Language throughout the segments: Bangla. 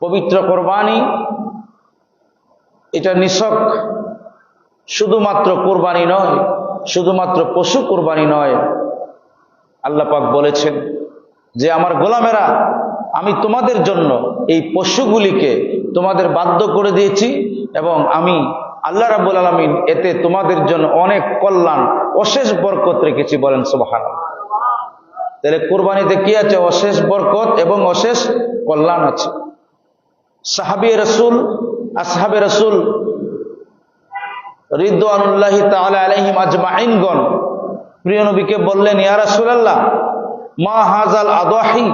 পবিত্র কোরবানি এটা নিছক শুধুমাত্র কোরবানি নয়, শুধুমাত্র পশু কোরবানি নয়। আল্লাহ পাক বলেছেন যে আমার গোলামেরা, আমি তোমাদের জন্য এই পশুগুলিকে তোমাদের বাধ্য করে দিয়েছি এবং আমি আল্লাহ রাব্বুল আলামিন এতে তোমাদের জন্য অনেক কল্যাণ, অশেষ বরকত রেখেছি। বলেন সুবহানাল্লাহ। তাহলে কোরবানিতে কি আছে? অশেষ বরকত এবং অশেষ কল্যাণ আছে। সাহাবী রাসূল, আসহাবে রাসূল রিদওয়ানুল্লাহি তাআলা আলাইহিম আজমাইনগণ প্রিয় নবীকে বললেন, ইয়া রাসূলুল্লাহ, মা হাযাল আদাহি,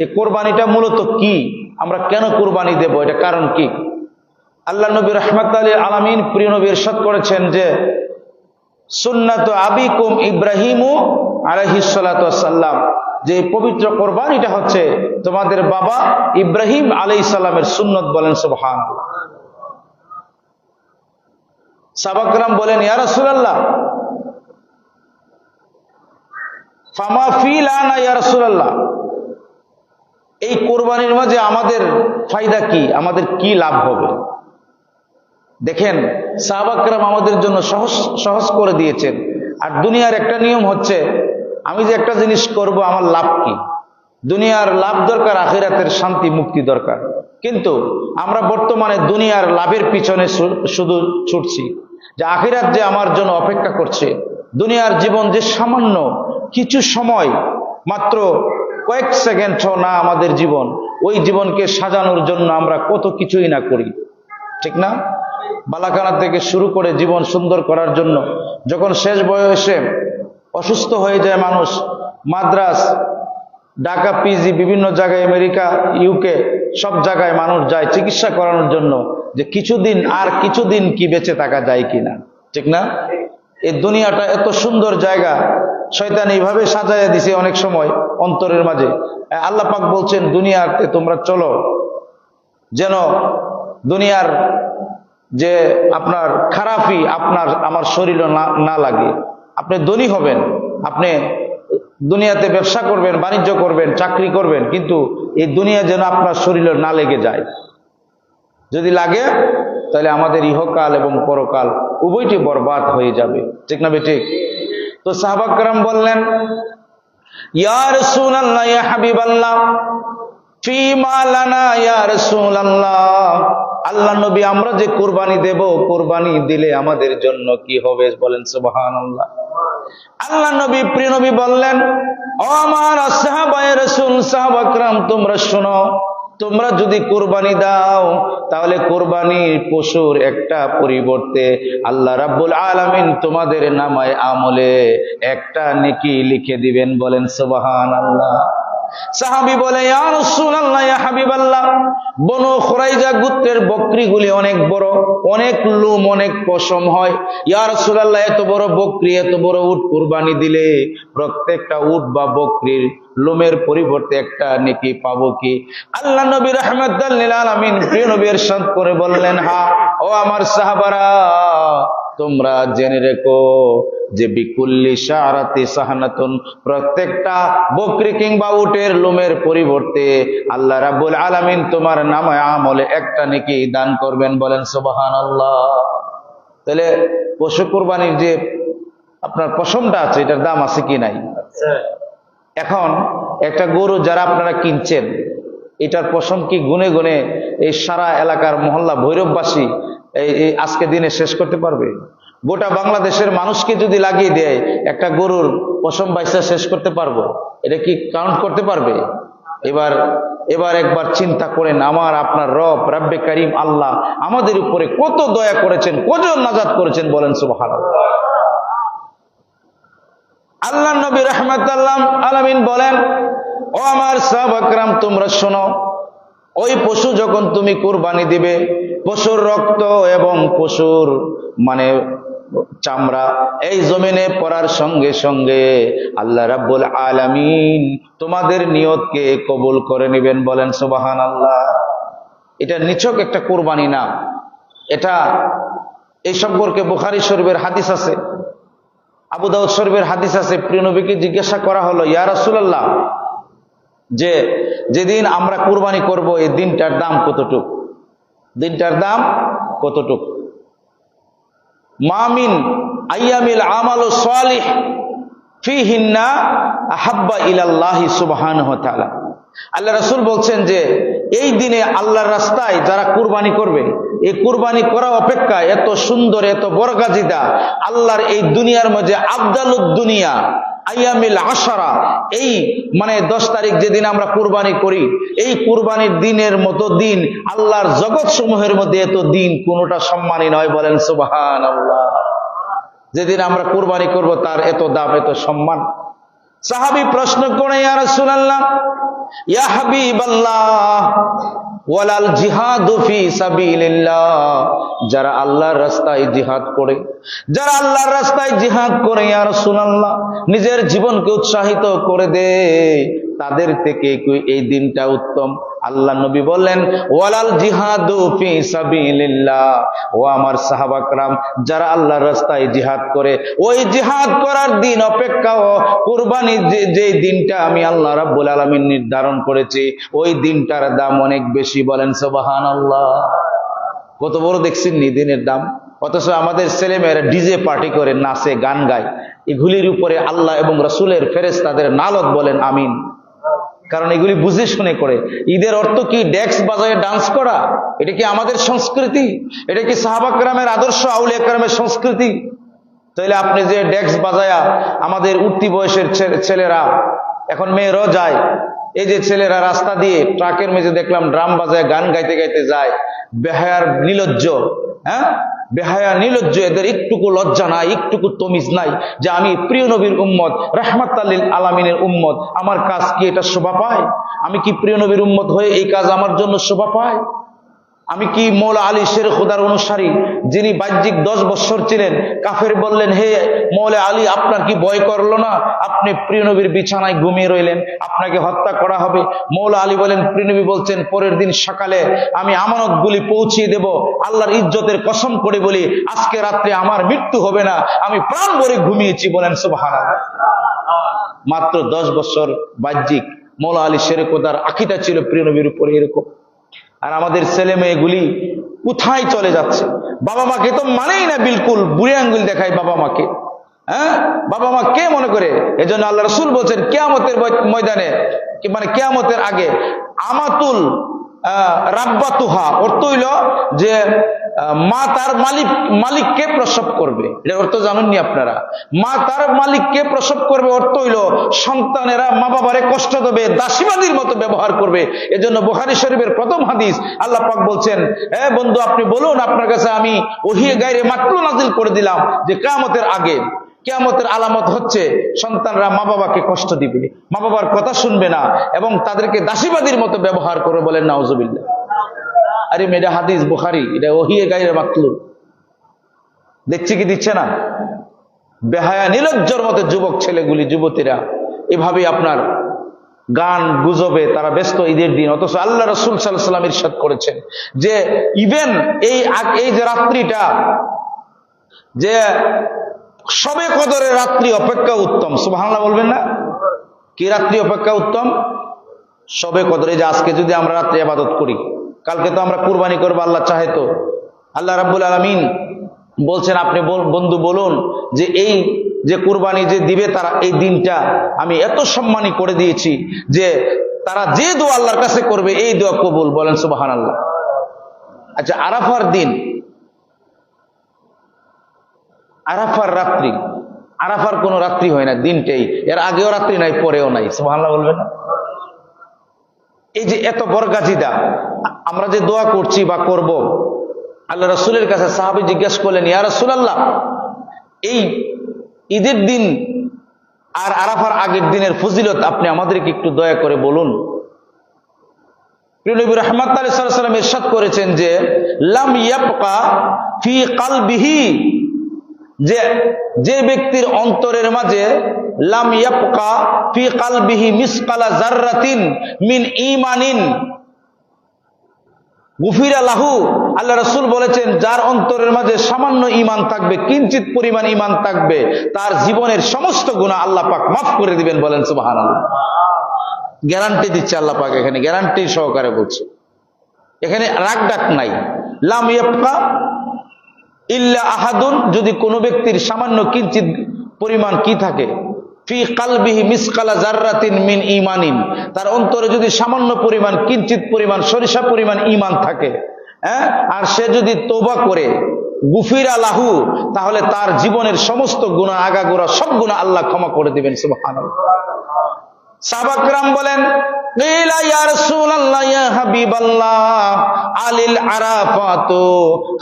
এই কোরবানিটা মূলত কি? আমরা কেন কোরবানি দেব? এটা কারণ কি? আল্লাহ নবী রাহমাতুল লিল আলামিন প্রিয় নবী ইরশাদ করেছেন যে সুন্নাতু আবিকুম ইব্রাহিমু আলাইহিস সালাতু ওয়াস সালাম, যে পবিত্র কোরবানিটা হচ্ছে তোমাদের বাবা ইব্রাহিম আলাইহিস সালামের সুন্নত। বলেন সুবহানাল্লাহ। সাহাবায়ে কেরাম বলেন, ইয়া রাসূলুল্লাহ, ফামা ফি লানা ইয়া রাসূলুল্লাহ, এই কোরবানির মাঝে আমাদের ফায়দা কি, আমাদের কি লাভ হবে? দেখেন, সাহাবায়ে কেরাম আমাদের জন্য সহজ করে দিয়েছেন। আর দুনিয়ার একটা নিয়ম হচ্ছে, আমি যে একটা জিনিস করব আমার লাভ কি? দুনিয়ার লাভ দরকার, আখিরাতের শান্তি মুক্তি দরকার। কিন্তু আমরা বর্তমানে দুনিয়ার লাভের পিছনে শুধু ছুটছি, যে আখিরাত যে আমার জন্য অপেক্ষা করছে। দুনিয়ার জীবন যে সামান্য কিছু সময়, মাত্র কয়েক সেকেন্ড না আমাদের জীবন, ওই জীবনকে সাজানোর জন্য আমরা কত কিছুই না করি, ঠিক না? বালাখানা থেকে শুরু করে জীবন সুন্দর করার জন্য, যখন শেষ বয়সে অসুস্থ হয়ে যায় মানুষ, মাদ্রাস, ঢাকা, পিজি, বিভিন্ন জায়গায়, আমেরিকা, ইউকে, সব জায়গায় মানুষ যায় চিকিৎসা করানোর জন্য, যে কিছুদিন আর কিছুদিন কি বেঁচে থাকা যায় কিনা, ঠিক না? এই দুনিয়াটা এত সুন্দর জায়গা, শয়তান এইভাবে সাজাইয়া দিছে অনেক সময় অন্তরের মাঝে। আল্লাহ পাক বলছেন, দুনিয়াতে তোমরা চলো যেন দুনিয়ার যে আপনার খারাপই আপনার আমার শরীরে না লাগে। আপনি ধনী হবেন, আপনি দুনিয়াতে ব্যবসা করবেন, বাণিজ্য করবেন, চাকরি করবেন, কিন্তু এই দুনিয়া যেন আপনার শরীরে না লেগে যায়। যদি লাগে তাহলে আমাদের ইহকাল এবং পরকাল উভয়টি বরবাদ হয়ে যাবে, ঠিক না বেঠিক? তো সাহাবায়ে কেরাম বললেন, ইয়া রাসূলুল্লাহ, ইয়া হাবিবাল্লাহ, ফীমা লানা ইয়া রাসূলুল্লাহ, আল্লাহ নবী, আমরা যে কুরবানি দেব, কুরবানি দিলে আমাদের জন্য কি হবে? বলেন সুবহানাল্লাহ। আল্লাহ নবী প্রিয় নবী বললেন, ও আমার সাহাবায়ে রাসূল, সাহাবায়ে কেরাম, তোমরা শোনো, তোমরা যদি কুরবানি দাও তাহলে কুরবানির পশুর একটা পরিবর্তে আল্লাহ রাব্বুল আলামিন তোমাদের নামায় আমলে একটা নেকি লিখে দিবেন। বলেন সুবহানাল্লাহ। সাহাবী বলে, ইয়া রাসূলুল্লাহ, ইয়া হাবিবাল্লাহ, বনু খুরাইজা গোত্রের বকরিগুলি অনেক বড়, অনেক লোম, অনেক পশম হয়। ইয়া রাসূলুল্লাহ, এত বড় বকরি, এত বড় উট কুরবানি দিলে প্রত্যেকটা উট বা বকরির লোমের পরিবর্তে একটা নেকি পাবো কি? আল্লাহ নবী রাহমাতুল লিল আলামিন প্রিয় নবী ইরশাদ করে বললেন, হ্যাঁ, ও আমার সাহাবারা, তোমরা জেনে রেখো যে বিকুল্লি শারাতি সাহনাতুন, প্রত্যেকটা বকরি কিংবা উটের লোমের পরিবর্তে আল্লাহ রাব্বুল আলামিন তোমার নামে আমলে একটা নেকি দান করবেন। বলেন সুবহানাল্লাহ। তাহলে পশু কুরবানির যে আপনার পশমটা আছে, এটার দাম আছে কি নাই? এখন একটা গরু যারা আপনারা কিনছেন, এটার পশম কি গুনে গুনে এই সারা এলাকার মহল্লা ভৈরববাসী এই আজকে দিনে শেষ করতে পারবে? গোটা বাংলাদেশের মানুষকে যদি লাগিয়ে দেয়, একটা গরুর পশম বাইসা শেষ করতে পারবো? এটা কি কাউন্ট করতে পারবে? এবার একবার চিন্তা করেন, আমার আপনার রব রাব্বে কারিম আল্লাহ আমাদের উপরে কত দয়া করেছেন, কতজন নাজাত করেছেন। বলেন সুবহানাল্লাহ। আল্লাহ নবী রাহমাতুল আলামিন বলেন, ও আমার সাহাবায়ে কেরাম, তোমরা শোনো, ওই পশু যখন তুমি কুরবানি দিবে, পশুর রক্ত এবং পশুর মানে চামড়া এই জমিনে পড়ার সঙ্গে সঙ্গে আল্লাহ রাব্বুল আলামিন তোমাদের নিয়তকে কবুল করে নেবেন। বলেন সুবহানাল্লাহ। এটা নিছক একটা কুরবানি না, এটা এই সম্পর্কে বুখারী শরীফের হাদিস আছে, আবু দাউদ শরীফের হাদিস আছে। প্রিয় নবীকে জিজ্ঞাসা করা হলো, ইয়া রাসূলুল্লাহ, যে যেদিন আমরা কুরবানি করব এই দিনটার দাম কতটুক, দিনটার দাম কতটুক। মামিন আইয়ামিল আমালু সালিহ ফিহিন্না আহাব্বা ইলাল্লাহি সুবহানাহু ওয়া তাআলা। আল্লাহ রাসূল বলছেন যে এই দিনে আল্লাহর রাস্তায় যারা কুরবানি করবে, এই কুরবানি করা অপেক্ষা এত সুন্দর, এত বরগাজিদা আল্লাহর এই দুনিয়ার মধ্যে আফদালুদ দুনিয়া আইয়ামিল আশারা, এই মানে 10 তারিখ যেদিন আমরা কুরবানি করি, এই কুরবানির দিনের মতো দিন আল্লাহর জগৎ সমূহের মধ্যে এত দিন কোনোটা সম্মানী নয়। বলেন সুবহানাল্লাহ। যেদিন আমরা কুরবানি করব তার এত দাম, এত সম্মান। সাহাবী প্রশ্ন করে, ইয়া রাসূলুল্লাহ, ইয়া হাবিবাল্লাহ, ওয়ালাল জিহাদু ফি সাবিলিল্লাহ, যারা আল্লাহর রাস্তায় জিহাদ করে, যারা আল্লাহর রাস্তায় জিহাদ করে ইয়া রাসূলুল্লাহ নিজের জীবনকে উৎসাহিত করে দেয়, তাদের থেকে এই দিনটা উত্তম। আল্লাহ নবী বললেন, ওয়ালাল জিহাদু ফি সাবিলিল্লাহ, ও আমার সাহাবা کرام, যারা আল্লাহর রাস্তায় জিহাদ করে, ওই জিহাদ করার দিন অপেক্ষাও কুরবানির যে দিনটা আমি আল্লাহ রাব্বুল আলামিন নির্ধারণ করেছি, ওই দিনটার দাম অনেক বেশি। বলেন সুবহানাল্লাহ। কত বড় দেখছেন নি দিনের দাম। অথচ আমাদের ছেলেমেয়েরা ডিজে পার্টি করে, নাচে, গান গায়, এগুলির উপরে আল্লাহ এবং রাসূলের ফেরেশতাদের নালত বলেন আমিন। কারণ এগুলি বুঝে শুনে করে। ঈদের অর্থ কি ডেক্স বাজায় ডান্স করা? এটা কি আমাদের সংস্কৃতি? এটা কি সাহাবা কেরামের আদর্শ, আউলিয়া কেরামের সংস্কৃতি? তাইলে আপনি যে ডেক্স বাজায়া, আমাদের উঠতি বয়সের ছেলেরা, এখন মেয়েরাও যায়, এই যে ছেলেরা রাস্তা দিয়ে ট্রাকের মেঝে দেখলাম ড্রাম বাজায় গান গাইতে গাইতে যায়, বেহায়ার নিলজ্জ, হ্যাঁ বেহায়া নিলজ্জ, এদের একটুকু লজ্জা নাই, একটুকু তমিজ নাই যে আমি প্রিয় নবীর উম্মত, রাহমাতাল লিল আলামিনের উম্মত, আমার কাজ কি এটা শোভা পায়? আমি কি প্রিয় নবীর উম্মত হয়ে এই কাজ আমার জন্য শোভা পায়? আমি কি মৌলা আলী শের খুদার অনুসারী, যিনি বাহ্যিক 10 বছর ছিলেন? কাফের বললেন, হে মৌলা আলী, আপনার কি ভয় করলো না? আপনি প্রিয় নবীর বিছানায় ঘুমিয়ে রইলেন, আপনাকে হত্যা করা হবে। মৌলা আলী বলেন, প্রিয় নবী বলছেন, পরের দিন সকালে আমি আমানতগুলি পৌঁছিয়ে দেব। আল্লাহর ইজ্জতের কসম করে বলি, আজকে রাত্রে আমার মৃত্যু হবে না, আমি প্রাণ ভরে ঘুমিয়েছি। বলেন সুবহানাল্লাহ। মাত্র 10 বছর বাহ্যিক মৌলা আলী শের খুদার আকীদা ছিল প্রিয় নবীর উপরে এরকম। আর আমাদের ছেলে মেয়েগুলি কোথায় চলে যাচ্ছে? বাবা মাকে তো মানেই না, বিলকুল বুড়ি আঙ্গুল দেখায় বাবা মাকে। হ্যাঁ, বাবা মা কে মনে করে? এজন্য আল্লাহ রাসূল বলছেন, কিয়ামতের ময়দানে, মানে কিয়ামতের আগে, আমাতুল রাব্বাতুহা, অর্থ হইল যে মা তার মালিককে প্রসব করবে। এর অর্থ জানেননি আপনারা? মা তার মালিককে প্রসব করবে অর্থ হইল সন্তানেরা মা বাবারে কষ্ট দেবে, দাসীবাদীর মতো ব্যবহার করবে। এজন্য বুখারী শরীফের প্রথম হাদিস, আল্লাহ পাক বলছেন, হে বন্ধু, আপনি বলুন, আপনার কাছে আমি ওহী গায়রে মাতলু নাযিল করে দিলাম যে কিয়ামতের আগে, কিয়ামতের আলামত হচ্ছে সন্তানরা মা বাবাকে কষ্ট দিবে, মা বাবার কথা শুনবে না এবং তাদেরকে দাসীবাদীর মতো ব্যবহার করে। বলেন নাউজুবিল্লাহ। আরে মেয়েটা হাদিস বুখারী, এটা ওহী গায়রে মাতলু। দেখছি কি দিচ্ছে না? বেহায়া নিলজ্জর মতো যুবক ছেলেগুলি, যুবতীরা এভাবে আপনার গান গুজবে তারা ব্যস্ত ঈদের দিন। অথচ আল্লাহ রাসূল সাল্লাল্লাহু আলাইহি ওয়াসাল্লাম ইরশাদ করেছেন যে ইভেন এই যে রাত্রিটা, যে শবে কদরের রাত্রি অপেক্ষা উত্তম। সুবহানাল্লাহ বলবেন না? কি রাত্রি অপেক্ষা উত্তম? শবে কদর। এই যে আজকে যদি আমরা রাত্রে ইবাদত করি, কালকে তো আমরা কুরবানি করবো আল্লাহ চাহে তো। আল্লাহ রাব্বুল আলামিন বলছেন, আপনি বন্ধু বলুন যে এই যে কুরবানি যে দিবে তারা, এই দিনটা আমি এত সম্মানী করে দিয়েছি যে তারা যে দোয়া আল্লাহর কাছে করবে এই দোয়া কবুল। বলেন সুবহানাল্লাহ। আচ্ছা, আরাফার দিন, আরাফার রাত্রি, আরাফার কোন রাত্রি হয় না, দিনটাই, এর আগেও রাত্রি নাই, পরেও নাই। সুবহানাল্লাহ বলবেন না? এই যে এত বরগাজিদা আমরা যে দোয়া করছি বা করব, আল্লাহ রাসূলের কাছে সাহাবী জিজ্ঞাসা করলেন, ইয়া রাসূলুল্লাহ, এই ঈদের দিন আর আরাফার আগের দিনের ফজিলত আপনি আমাদেরকে একটু দয়া করে বলুন। প্রিয় নবী রাহমাতুল্লাহ সাল্লাল্লাহু আলাইহি ওয়াসাল্লাম ইরশাদ করেছেন যে লাম ইয়াবকা ফি কলবিহি, যে ব্যক্তির অন্তরের মাঝে লাম ইয়াবকা ফি কলবিহি মিসকালা যাররাতিন মিন ঈমানিন গুফিরা লাহু। আল্লাহ রাসূল বলেছেন, যার অন্তরের মাঝে সামান্য ঈমান থাকবে, কিঞ্চিত পরিমাণ ঈমান থাকবে, তার জীবনের সমস্ত গুনাহ আল্লাহ পাক মাফ করে দিবেন। বলেন সুবহানাল্লাহ। গ্যারান্টি দিচ্ছে আল্লাহ পাক, এখানে গ্যারান্টি সহকারে বলছে, এখানে রাগ ডাক নাই। লাম ইয়াবকা ইল্লা আহাদুন, যদি কোনো ব্যক্তির সামান্য কিঞ্চিত পরিমাণ কি থাকে, ফি কালবিহি মিসকালা জাররাতিন মিন ঈমানিন, তার অন্তরে যদি সামান্য পরিমাণ কিঞ্চিত পরিমাণ সরিষা পরিমাণ ঈমান থাকে, হ্যাঁ, আর সে যদি তওবা করে গুফিরা লাহু, তাহলে তার জীবনের সমস্ত গুনাহ আগাগোড়া সব গুনাহ আল্লাহ ক্ষমা করে দিবেন। সুবহানাল্লাহ। সাহাবা কেরাম বলেন, কিলা ইয়া রাসূলুল্লাহ ইয়া হাবিবাল্লাহ আলিল আরাফাতু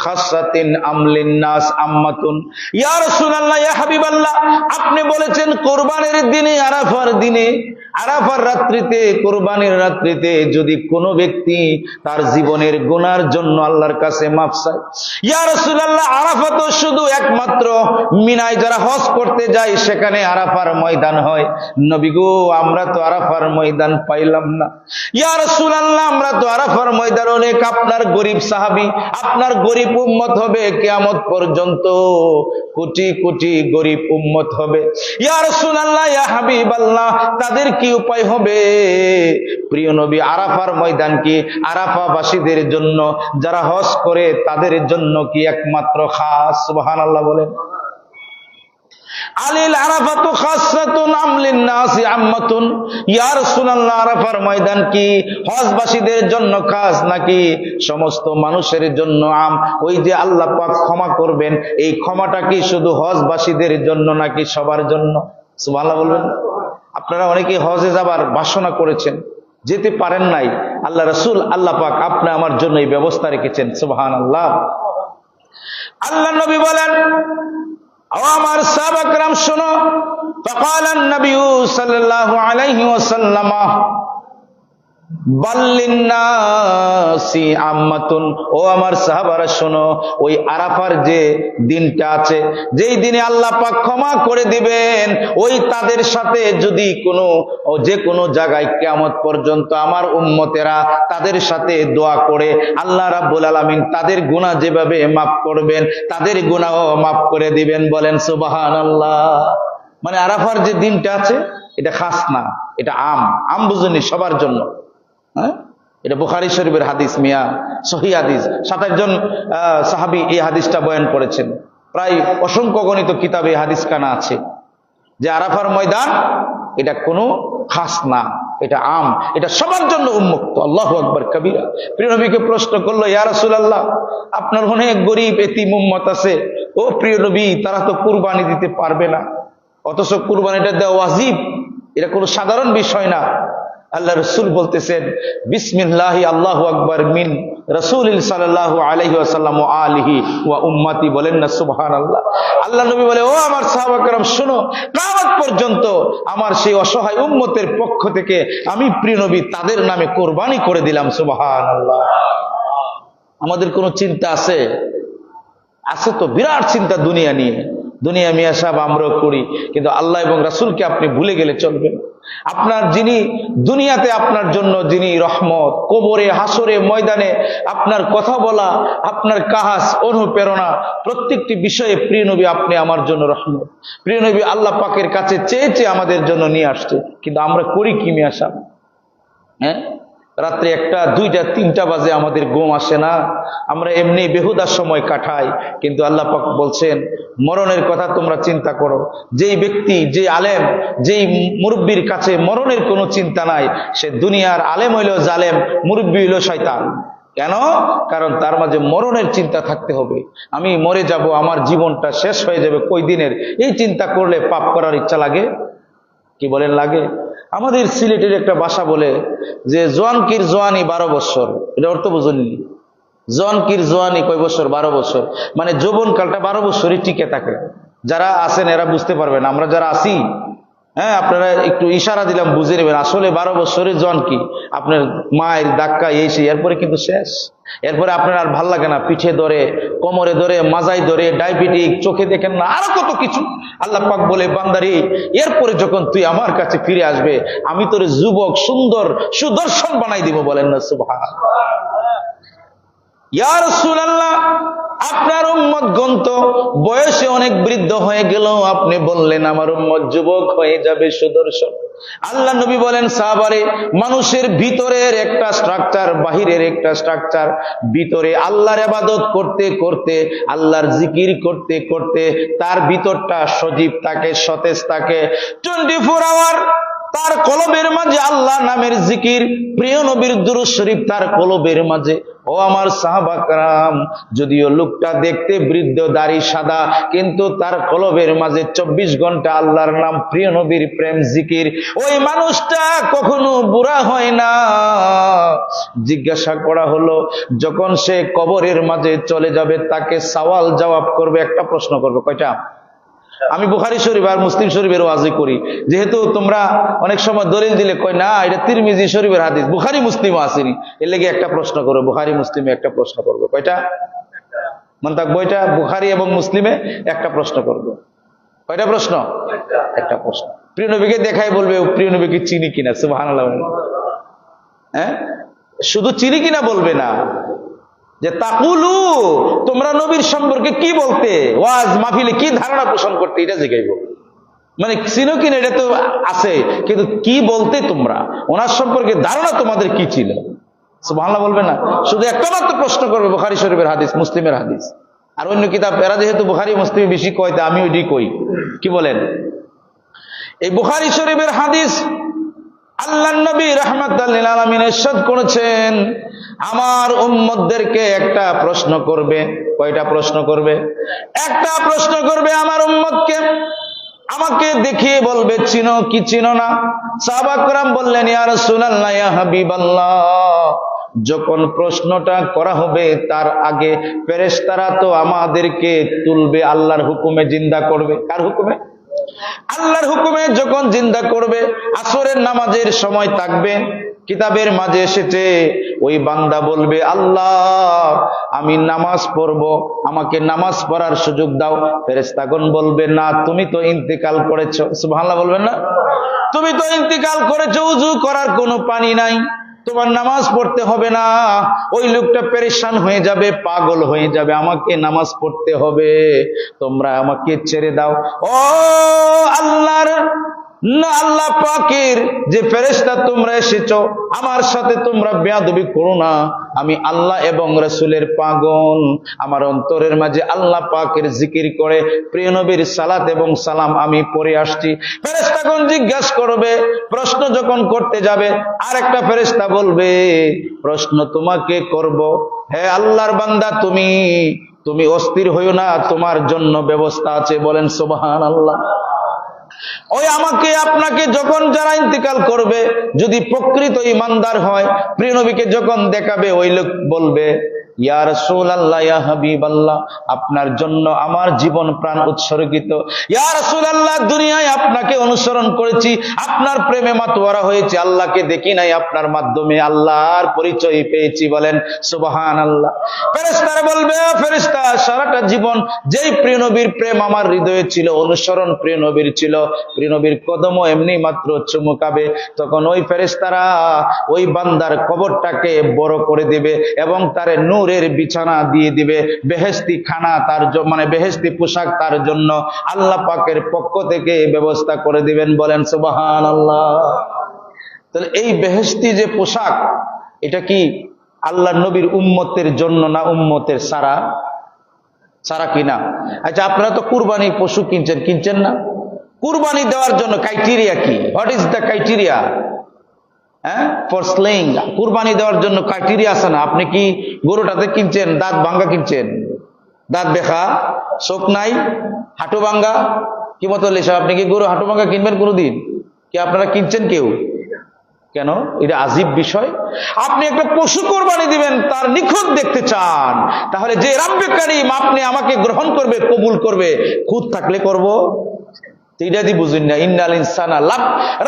খাসসাতিন আমলিন নাস আম্মাতুন। ইয়া রাসূলুল্লাহ ইয়া হাবিবাল্লাহ, আপনি বলেছেন কোরবানির দিনে, আরাফার দিনে, আরাফার রাত্রিতে, কোরবানির রাত্রিতে যদি কোনো ব্যক্তি তার জীবনের গুনার জন্য আল্লাহর কাছে মাফ চায়, ইয়া রাসূলুল্লাহ আরাফা তো শুধু একমাত্র মিনায় যারা হজ করতে যায় সেখানে আরাফার ময়দান হয়, নবী গো আমরা তো আরাফার ময়দান পাইলাম না। ইয়া রাসূলুল্লাহ আমরা তো আরাফার ময়দান, অনেক আপনার গরিব সাহাবী, আপনার গরিব উম্মত হবে কিয়ামত পর্যন্ত, কোটি কোটি গরিব উম্মত হবে। ইয়া রাসূলুল্লাহ ইয়া হাবিবাল্লাহ, তাদের কি উপায় হবে? প্রিয় নবী, আরাফার ময়দান কি আরাফাবাসীদের জন্য, যারা হজ করে তাদের জন্য কি একমাত্র খাস? সুবহানাল্লাহ বলেন। আলিল আরাফাতু খাসসাতুন আমলিন নাসি আম্মাতুন। ইয়া রাসূলুল্লাহ আরাফার ময়দান কি হজবাসীদের জন্য খাস নাকি সমস্ত মানুষের জন্য আম? ওই যে আল্লাহ পাক ক্ষমা করবেন, এই ক্ষমাটা কি শুধু হজবাসীদের জন্য নাকি সবার জন্য? সুবহানাল্লাহ বলবেন। আপনারা অনেকেই হজে যাবার বাসনা করেছেন, যেতে পারেন নাই, আল্লাহ রাসূল আল্লাহ পাক আপনি আমার জন্য এই ব্যবস্থা রেখেছেন। সুবহানাল্লাহ। আল্লাহ নবী বলেন, আমার সাহাবা کرام শোনো, فقال النبي صلى الله عليه وسلم বাল্লিন্নাসি আম্মাতুন। ও আমার সাহাবারা শোনো, ওই আরাফার যে দিনটা আছে, যেই দিনে আল্লাহ পাক ক্ষমা করে দিবেন, ওই তাদের সাথে যদি যে কোনো জায়গায় কিয়ামত পর্যন্ত আমার উম্মতেরা তাদের সাথে দোয়া করে, আল্লাহ রাব্বুল আলামিন তাদের গুনাহ যেভাবে মাফ করবেন, তাদের গুনাহও মাফ করে দিবেন। বলেন সুবহানাল্লাহ। মানে আরাফার যে দিনটা আছে এটা খাস না, এটা আম বুঝুনি, সবার জন্য। হ্যাঁ, এটা বুখারী শরীফের হাদিস, মিয়া সহিহ হাদিস। 27 জন সাহাবী এই হাদিসটা বয়ান করেছেন, প্রায় অসংখ্য গণিত কিতাবে এই হাদিস কানা আছে যে আরাফার ময়দান এটা কোনো খাস না, এটা আম, এটা সবার জন্য উন্মুক্ত। আল্লাহু আকবার কবীরা। প্রিয় নবীকে প্রশ্ন করলো, ইয়া রাসূলুল্লাহ আপনার অনেক গরিব এতিম উম্মত আছে, ও প্রিয় নবী তারা তো কুরবানি দিতে পারবে না, অথচ কুরবানিটা দেওয়া ওয়াজিব, এটা কোনো সাধারণ বিষয় না। আল্লাহ রাসূল বলতেছেন, বিসমিল্লাহি আল্লাহু আকবার মিন রাসূলিল সাল্লাল্লাহু আলাইহি ওয়াসাল্লাম ওয়া আলিহি ওয়া উম্মতি। বলেন না সুবহানাল্লাহ। আল্লাহ নবী বলে, ও আমার সাহাবা کرام শোনো, কিয়ামত পর্যন্ত আমার সেই অসহায় উম্মতের পক্ষ থেকে আমি প্রিয় নবী তাদের নামে কুরবানি করে দিলাম। সুবহানাল্লাহ। আমাদের কোনো চিন্তা আছে? আছে তো, বিরাট চিন্তা দুনিয়া নিয়ে। দুনিয়া মিয়া সাহেব আমরাও করি, কিন্তু আল্লাহ এবং রাসূলকে আপনি ভুলে গেলে চলবে না। আপনার যিনি দুনিয়াতে আপনার জন্য যিনি রহমত, কবরে হাসরে ময়দানে আপনার কথা বলা, আপনার কাহাস অনুপ্রেরণা, প্রত্যেকটি বিষয়ে প্রিয় নবী আপনি আমার জন্য রহমত। প্রিয় নবী আল্লাহ পাকের কাছে চেয়ে চেয়ে আমাদের জন্য নিয়ে আসছে, কিন্তু আমরা করি কি মিয়া সাহেব? হ্যাঁ, রাত্রে 1টা 2টা 3টা বাজে আমাদের ঘুম আসে না, আমরা এমনি বেহুদা সময় কাটাই। কিন্তু আল্লাহ পাক বলছেন, মরণের কথা তোমরা চিন্তা করো। যেই ব্যক্তি, যে আলেম, যেই মুরব্বির কাছে মরণের কোনো চিন্তা নাই, সে দুনিয়ার আলেম হইলেও জালেম, মুরব্বি হইলেও শয়তান। কেন? কারণ তার মাঝে মরণের চিন্তা থাকতে হবে। আমি মরে যাব, আমার জীবনটা শেষ হয়ে যাবে কই দিনের, এই চিন্তা করলে পাপ করার ইচ্ছা লাগে? কি বলেন লাগে? আমাদের সিলেটের একটা ভাষা বলে যে জোয়ানকির জোয়ানি 12 বছর, এটা অর্থ বুঝুননি? জোয়ানকির জোয়ানি কয় বছর? 12 বছর। মানে যৌবন কালটা 12 বছরই টিকে থাকে। যারা আছেন এরা বুঝতে পারবেন, আমরা যারা আছি, হ্যাঁ আপনারা একটু ইশারা দিলাম বুঝে নেবেন। আসলে 12 বছরের জোয়ানকি, আপনার মায়ের ধাক্কা এই সেই, এরপরে কিন্তু শেষ। এরপরে আপনার আর ভাল লাগে না, পিঠে ধরে, কোমরে ধরে, মাজায় ধরে, ডায়াবেটিক, চোখে দেখেন না, আরো কত কিছু। আল্লাহ পাক বলে, বান্দারে এরপরে যখন তুই আমার কাছে ফিরে আসবে, আমি তোর যুবক, সুন্দর, সুদর্শন বানাই দিব। বলেন না সুবহানাল্লাহ। ইয়া রাসূলুল্লাহ আপনার উম্মত গন্ত বয়সে অনেক বৃদ্ধ হয়ে গেল, আপনি বললেন আমার উম্মত যুবক হয়ে যাবে, সুদর্শন। আল্লাহ নবী বলেন সাহাবারে, মানুষের ভিতরের একটা স্ট্রাকচার, বাহিরের একটা স্ট্রাকচার। ভিতরে আল্লাহর ইবাদত করতে করতে, আল্লাহর জিকির করতে করতে তার ভিতরটা সজীব থাকে, সতেজ থাকে। 24 আওয়ার তার কলবের মাঝে আল্লাহ নামের জিকির, প্রিয় নবীর দুরূদ শরীফ তার কলবের মাঝে। ও আমার সাহাবা کرام, যদিও লোকটা দেখতে বৃদ্ধ, দাড়ি সাদা, কিন্তু তার কলবের মাঝে 24 ঘন্টা আল্লাহর নাম, প্রিয় নবীর প্রেম, জিকির। ওই মানুষটা কখনো বুড়া হয় না। জিজ্ঞাসা করা হলো, যখন সে কবরের মাঝে চলে যাবে তাকে সওয়াল জবাব করবে, একটা প্রশ্ন করবে। কয়টা? আমি বুখারী শরীফ আর মুসলিম শরীফের ওয়াজি করি, যেহেতু তোমরা অনেক সময় দলিল দিলে কয় না এটা তিরমিজি শরীফের হাদিস, বুখারী মুসলিমও আসেনি, এর লেগে একটা প্রশ্ন করবে, বুখারী মুসলিমে একটা প্রশ্ন করবে। কয়টা? মনে থাকবো, এটা বুখারী এবং মুসলিমে একটা প্রশ্ন করবে। কয়টা প্রশ্ন? একটা প্রশ্ন। প্রিয় নবীকে দেখাই বলবে, প্রিয় নবীকে চিনি কিনা। সুবহানাল্লাহ। হ্যাঁ, শুধু চিনি কিনা বলবে না, যে তাকুলু, তোমরা নবীর সম্পর্কে কি বলতে, ওয়াজ মাহফিলে কি ধারণা পোষণ করতে, এটা জিজ্ঞাইব। মানে চিনো কিনা এটা তো আছে, কিন্তু কি বলতে তোমরা, ওনার সম্পর্কে ধারণা তোমাদের কি ছিল। সুবহানাল্লাহ বলবে না, শুধু একটা মাত্র প্রশ্ন করবে, বুখারী শরীফের হাদিস, মুসলিমের হাদিস। আর অন্য কিতাব এরা যেহেতু বুখারী মুসলিম বেশি কয়, তা আমি ওইটাই কই। কি বলেন? এই বুখারী শরীফের হাদিস আল্লাহর নবী রাহমাতাল লিল আলামিন ইরশাদ করেছেন, আমার উম্মতদেরকে একটা প্রশ্ন করবে। কয়টা প্রশ্ন করবে? একটা প্রশ্ন করবে আমার উম্মতকে, আমাকে দেখিয়ে বলবে চিনো কি চিনো না। সাহাবা کرام বললেন, ইয়া রাসূলুল্লাহ, ইয়া হাবিবাল্লাহ, যখন প্রশ্নটা করা হবে তার আগে ফেরেশতারা তো আমাদেরকে তুলবে, আল্লাহর হুকুমে জিন্দা করবে। কার হুকুমে? আল্লাহর হুকুমে যখন জিন্দা করবে, আসরের নামাজের সময় থাকবে, কিতাবের মাঝে এসেছে, ওই বান্দা বলবে, আল্লাহ আমি নামাজ পড়বো, আমাকে নামাজ পড়ার সুযোগ দাও। ফেরেশতাগণ বলবে, না, তুমি তো ইন্তেকাল করেছো। সুবহানাল্লাহ বলবেন না? তুমি তো ইন্তেকাল করেছো, ওযু করার কোনো পানি নাই, তোমার নামাজ পড়তে হবে না। ওই লোকটা পেরেশান হয়ে যাবে, পাগল হয়ে যাবে, আমাকে নামাজ পড়তে হবে, তোমরা আমাকে ছেড়ে দাও। ও আল্লাহর না, আল্লাহ পাকের যে ফেরেশতা তোমরা এসেছো, আমার সাথে তোমরা বেয়াদবি করো না। আমি আল্লাহ এবং রাসূলের পাগল, আমার অন্তরের মাঝে আল্লাহ পাকের জিকির করে প্রিয় নবীর সালাত এবং সালাম আমি পড়ে আসছি। ফেরেশতাগণ জিজ্ঞাসা করবে, প্রশ্ন যখন করতে যাবে, আরেকটা ফেরেশতা বলবে, প্রশ্ন তোমাকে করব। হে আল্লাহর বান্দা, তুমি অস্থির হইও না, তোমার জন্য ব্যবস্থা আছে। বলেন সুবহানাল্লাহ। ওই আমাকে আপনাকে যখন যারা ইন্তেকাল করবে, যদি প্রকৃত ঈমানদার হয়, প্রিয় নবীকে যখন দেখাবে, ওই লোক বলবে, ইয়া রাসূলুল্লাহ, ইয়া হাবিবাল্লাহ, আপনার জন্য আমার জীবন প্রাণ উৎসর্গিত। ইয়া রাসূলুল্লাহ, দুনিয়ায় আপনাকে অনুসরণ করেছি, আপনার প্রেমে মাতোয়ারা হয়েছে, আল্লাহকে দেখি নাই, আপনার মাধ্যমে আল্লাহর পরিচয় পেয়েছি। বলেন সুবহানাল্লাহ। ফেরেশতারা বলবে, ফেরেশতা, সারাটা জীবন যেই প্রিয় নবীর প্রেম আমার হৃদয়ে ছিল, অনুসরণ প্রিয় নবীর ছিল, প্রিয় নবীর কদমও এমনি মাত্র চুমুকাবে। তখন ওই ফেরেশতারা ওই বান্দার কবরটাকে বড় করে দিবে এবং তারে নূরের বিছানা দিয়ে দিবে, বেহেশতি খানা তার মানে বেহেশতি পোশাক তার জন্য আল্লাহ পাকের পক্ষ থেকে ব্যবস্থা করে দিবেন। বলেন সুবহানাল্লাহ। তাহলে এই বেহেশতি যে পোশাক, এটা কি আল্লাহর নবীর উম্মতের জন্য না উম্মতের সারা কিনা? আচ্ছা, আপনারা তো কুরবানির পশু কিনছেন না? কুরবানি দেওয়ার জন্য ক্রাইটেরিয়া কি? What is the criteria for slaying? কুরবানি দেওয়ার জন্য ক্রাইটেরিয়া আছে না? আপনি কি গরুটাতে কিনছেন দাঁত ভাঙ্গা কিনছেন, দাঁত দেখা, চোখ নাই, হাঁটু ভাঙ্গা? কি মতো লেসা, আপনি কি গরু হাঁটু ভাঙ্গা কিনবেন কোনোদিন? কি আপনারা কিনছেন কেউ? কেন? এটা আজীব বিষয়। আপনি একটা পশু কোরবানি দিবেন, তার নিখুঁত দেখতে চান, তাহলে যে রাব্বে কারীম আপনি আমাকে গ্রহণ করবে, কবুল করবে, খুঁত থাকলে করব। এটা দি বুঝুন না, ইন্নাল ইনসানা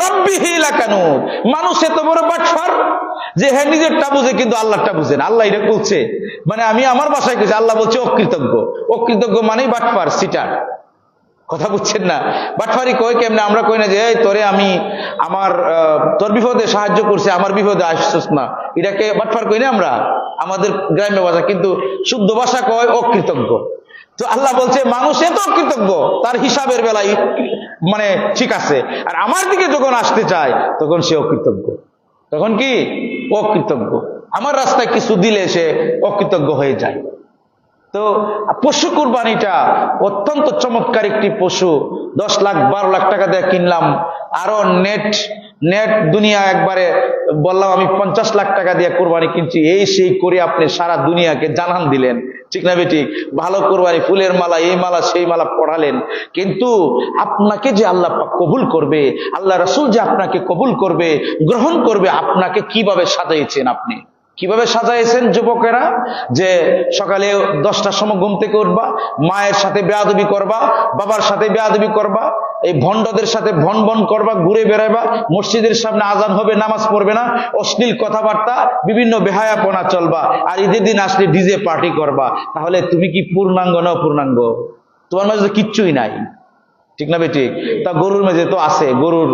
রাব্বিহি লাকানুত। মানুষ এত বড় বাটফার যে হ্যাঁ নিজেরটা বুঝে কিন্তু আল্লাহটা বুঝেন। আল্লাহ এটা বলছে, মানে আমি আমার ভাষায় কইছি, আল্লাহ বলছে অকৃতজ্ঞ। অকৃতজ্ঞ মানেই বাটফার, সিটার। কথা বুঝছেন না? বাটফারি কই কেমনে? আমরা কই না যে এই তোরে আমি তোর বিপদে সাহায্য করছি, আমার বিপদে আসছিস না, এটাকে বাটফার কই না আমরা আমাদের গ্রাম্য ভাষা, কিন্তু শুদ্ধ ভাষা কয় অকৃতজ্ঞ। তো আল্লাহ বলছে মানুষ এত কৃতজ্ঞ, তার হিসাবের বেলায় মানে ঠিক আছে, আর আমার দিকে যখন আসতে চায় তখন সে অকৃতজ্ঞ। তখন কি অকৃতজ্ঞ, আমার রাস্তায় কিছু দিলে সে অকৃতজ্ঞ হয়ে যায়। তো পশু কুরবানিটা অত্যন্ত চমৎকার একটি পশু। 10 লাখ 12 লাখ টাকা দিয়ে কিনলাম, আরো নেট দুনিয়া একবারে বললাম আমি 50 লাখ টাকা দিয়ে কুরবানি কিনছি, এই সেই করে আপনি সারা দুনিয়াকে জানান দিলেন, ঠিক না বেঠিক? ভালো কুরবানি, ফুলের মালা, এই মালা সেই মালা পড়ালেন, কিন্তু আপনাকে যে আল্লাহ পাক কবুল করবে, আল্লাহ রাসূল যে আপনাকে কবুল করবে, গ্রহণ করবে, আপনাকে কিভাবে সাজাইছেন? আপনি কিভাবে সাজাইছেন যুবকেরা? যে সকালে 10টার সময় ঘুম থেকে উঠবা, মায়ের সাথে বেয়াদবি করবা, বাবার সাথে বেয়াদবি করবা, এই ভণ্ডদের সাথে ভন ভন করবা, ঘুরে বেড়াইবা, মসজিদের সামনে আজান হবে নামাজ পড়বে না, অশ্লীল কথাবার্তা, বিভিন্ন বেহায়াপনা চলবা, আর ঈদের দিন আসলে ডিজে পার্টি করবা। তাহলে তুমি কি পূর্ণাঙ্গ না অপূর্ণাঙ্গ? তোমার মাঝে তো কিচ্ছুই নাই, ঠিক না বেঠিক? তা গরুর মেঝে তো আছে, গরুর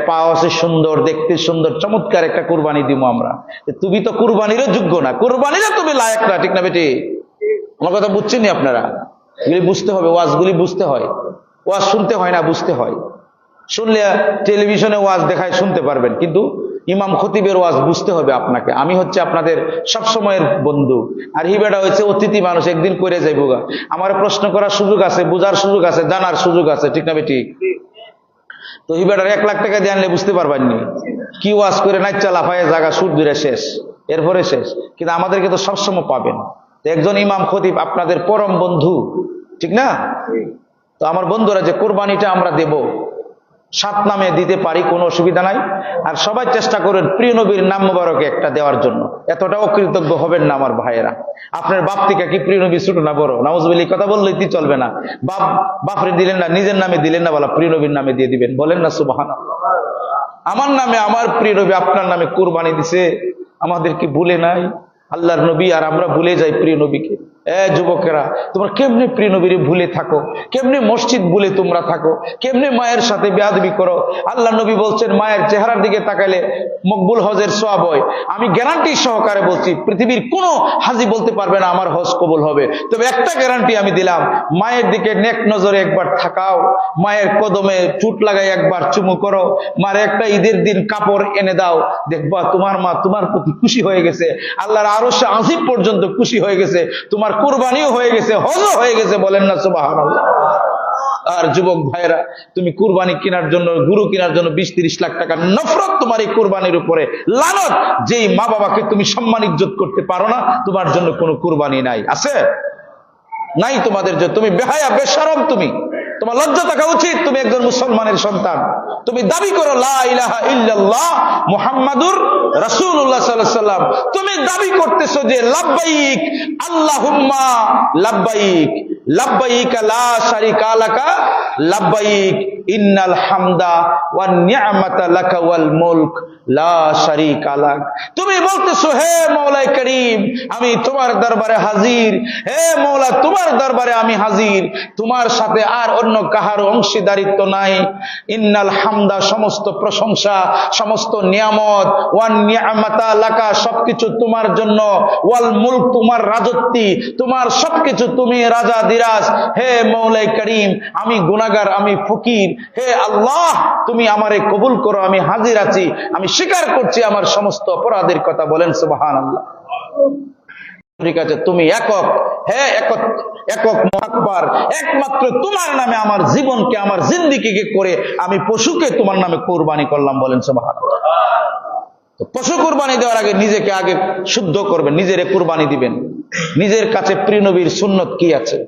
পা আছে সুন্দর, দেখতে সুন্দর, চমৎকার একটা কুরবানি দিব আমরা। তুমি তো কুরবানিরও যোগ্য না, কুরবানিরও তুমি লায়ক না, ঠিক না বেঠিক? আমার কথা বুঝছেন আপনারা? এগুলি বুঝতে হবে, ওয়াজগুলি বুঝতে হয়, ওয়াজ শুনতে হয় না, বুঝতে হয়। শুনলে টেলিভিশনে ওয়াজ দেখায় শুনতে পারবেন, কিন্তু ইমাম খতিবের ওয়াজ বুঝতে হবে আপনাকে। আমি হচ্ছে আপনাদের সবসময়ের বন্ধু, আর হিবেটা হচ্ছে অতিথি মানুষ, একদিন করে যাইব গা। আমার প্রশ্ন করার সুযোগ আছে, বুঝার সুযোগ আছে, জানার সুযোগ আছে, ঠিক না বেঠিক? তো হিবেটার 1 লাখ টাকা দিয়ে আনলে বুঝতে পারবেননি, কি ওয়াজ করে নাইচা লাফায় জায়গা সুর ধরে শেষ, এরপরে শেষ। কিন্তু আমাদেরকে তো সবসময় পাবেন। একজন ইমাম খতিব আপনাদের পরম বন্ধু, ঠিক না? তো আমার বন্ধুরা, যে কোরবানিটা আমরা দেব 7 নামে দিতে পারি, কোনো অসুবিধা নাই। আর সবাই চেষ্টা করেন প্রিয় নবীর নাম মোবারকে একটা দেওয়ার জন্য। এতটা অকৃতজ্ঞ হবেন না আমার ভাইয়েরা। আপনার বাপ থেকে কি প্রিয় নবী ছোট না বড়? নাউজুবিল্লাহ কথা বললেই কি চলবে না? বাপরে দিলেন না, নিজের নামে দিলেন না, বলা প্রিয় নবীর নামে দিয়ে দিবেন, বলেন না সুবহানাল্লাহ। আমার নামে আমার প্রিয় নবী আপনার নামে কুরবানি দিছে, আমাদের কি ভুলে নাই আল্লাহর নবী? আর আমরা ভুলে যাই প্রিয় নবীকে। যুবকেরা, তোমরা কেমনে প্রিয় নবীরে ভুলে থাকো, কেমনে মসজিদ ভুলে তোমরা থাকো, কেমনে মায়ের সাথে বেয়াদবি করো। আল্লাহ নবী বলছেন মায়ের চেহারার দিকে তাকাইলে মকবুল হজের সওয়াব হয়। আমি গ্যারান্টি সহকারে বলছি, পৃথিবীর কোনো হাজি বলতে পারবে না আমার হজ কবুল হবে। তবে একটা গ্যারান্টি আমি দিলাম, মায়ের দিকে নেক নজরে একবার তাকাও, মায়ের কদমে চুট লাগাই একবার চুমু করো, মার একটা ঈদের দিন কাপড় এনে দাও, দেখবা তোমার মা তোমার প্রতি খুশি হয়ে গেছে, আল্লাহর আরশে আজিম পর্যন্ত খুশি হয়ে গেছে, তোমার কুরবানিও হয়ে গেছে, হজও হয়ে গেছে, বলেন না সুবহানাল্লাহ। আর যুবক ভাইরা, তুমি কুরবানি কেনার জন্য, গুরু কেনার জন্য 20-30 লাখ টাকা নফরত তোমার এই কুরবানির উপরে, লানত। যেই মা বাবাকে তুমি সম্মান ইজ্জত করতে পারো না, তোমার জন্য কোনো কুরবানি নাই, আছে নাই তোমাদের জন্য। তুমি বেহায়া বেশরম, তোমার লজ্জা থাকা উচিত। তুমি একজন মুসলমানের সন্তান, তুমি দাবি করো লা ইলাহা ইল্লাল্লাহ মুহাম্মাদুর রাসূলুল্লাহ সাল্লাল্লাহু আলাইহি ওয়াসাল্লাম। তুমি দাবি করতেছো যে লাব্বাইক আল্লাহুম্মা লাব্বাইক, লাব্বাইক লা শারিকা লাকা লাব্বাইক ইন্নাল হামদা ওয়ান নি'মাতা লাকা ওয়াল মুলক লা শারিকা লাক। তুমি বলতেছো হে মওলা করিম, আমি তোমার দরবারে হাজির, হে মওলা তোমার দরবারে আমি হাজির, তোমার সাথে আর অন্য কাহার অংশীদারিত্ব নাই। ইন্নাল হামদা, সমস্ত প্রশংসা, সমস্ত নিয়ামত, ওয়ান নি'মাতা লাকা, সবকিছু তোমার জন্য, ওয়াল মুলক, তোমার রাজত্বী, তোমার সবকিছু, তুমি রাজা দিরাজ। হে মওলা করিম, আমি গুনাহগার, আমি ফকির, হে আল্লাহ তুমি আমারে কবুল করো, আমি হাজির আছি, আমি স্বীকার করছি আমার সমস্ত অপরাধের কথা, বলেন সুবহানাল্লাহ। ঠিক আছে, তুমি একক, হে একক একক আকবার, একমাত্র তোমার নামে আমার জীবনকে, আমার জিন্দেগিকে করে আমি পশুকে তোমার নামে কুরবানি করলাম, বলেন সুবহানাল্লাহ। পশু কুরবানি দেওয়ার আগে নিজেকে আগে শুদ্ধ করবেন, নিজেরে কুরবানি দিবেন। নিজের কাছে প্রিয় নবীর সুন্নত কি আছে?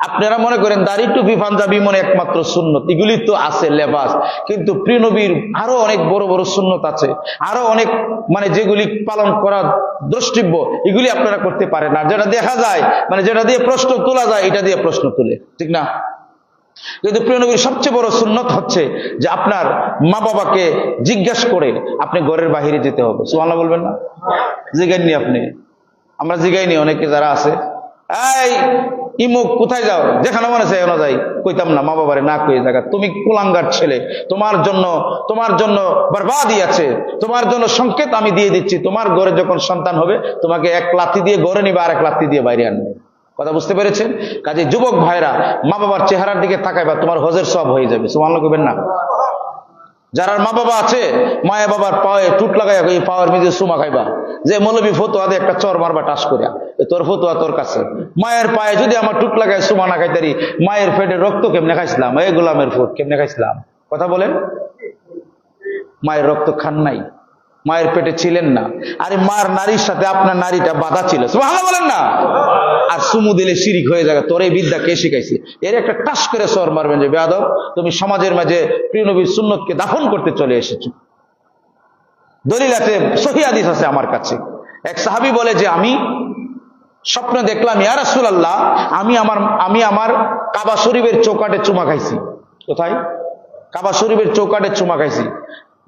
আপনারা মনে করেন দাড়ি টুপি পাঞ্জাবি মনে একমাত্র সুন্নত, এগুলি তো আছে লেবাস, কিন্তু প্রিয় নবীর আরো অনেক বড় বড় সুন্নত আছে, আরো অনেক মানে যেগুলি পালন করা দ্রষ্টব্য, এগুলি আপনারা করতে পারেন না। যেটা দেখা যায়, মানে যেটা দিয়ে প্রশ্ন তোলা যায়, এটা দিয়ে প্রশ্ন তুলে, ঠিক না? কিন্তু প্রিয় নবীর সবচেয়ে বড় সুন্নত হচ্ছে যে আপনার মা বাবাকে জিজ্ঞাসা করে আপনি ঘরের বাহিরে যেতে হবে। সুবহানাল্লাহ বলবেন না? জিজ্ঞাসা আপনি, আমরা জিগাইনি অনেকে যারা আছে, এই ইমুক কোথায় যাও, যেখানে মনে চাই না যাই, কইতাম না, মা বাবারে না কই জায়গা, তুমি কুলাঙ্গার ছেলে, তোমার জন্য বরবাদি আছে, তোমার জন্য সংকেত আমি দিয়ে দিচ্ছি, তোমার ঘরে যখন সন্তান হবে তোমাকে এক লাথি দিয়ে ঘরে নিবে, আর এক লাথি দিয়ে বাইরে আনবে। কথা বুঝতে পেরেছেন? কাজে যুবক ভাইরা মা বাবার চেহারার দিকে তাকাইবা, তোমার হজের সব হয়ে যাবে। সুবহানাল্লাহ কইবেন না? যারা মা বাবা আছে, মায়া বাবার পায়ে টুট লাগাইয়া এই পাওয়ার মেজে সুমা খাইবা, যে মৌলবী ফতুয়া দিয়ে একটা চর মারবা টাস করিয়া, তোর ফতুয়া তোর কাছে। মায়ের পায়ে যদি আমার টুট লাগায় সুমা না খাইতারি, মায়ের পেটে রক্ত কেমনে খাইছিলাম? এই গোলামের ফুট কেমনে খাইছিলাম? কথা বলেন। মায়ের রক্ত খান নাই, মায়ের পেটে ছিলেন না। আরে মার নারীর সাথে আপনার নারীটা বাধা ছিল, সুবহানাল্লাহ বলেন না? আর সুমু দিলে শিরিক হয়ে যাবে। তোর এই বিদ্যা কে শিখাইছে? এর একটা টাস করে সর মারবেন যে বেয়াদব, তুমি সমাজের মাঝে প্রিয় নবীর সুন্নতকে দাফন করতে চলে এসেছো। দলিল আছে, সহিহ হাদিস আছে আমার কাছে। এক সাহাবী বলে যে আমি স্বপ্নে দেখলাম, ইয়া রাসূলুল্লাহ, আমি আমার কাবা শরীফের চৌকাটে চুমা খাইছি। কোথায়? কাবা শরীফের চৌকাটে চুমা খাইছি।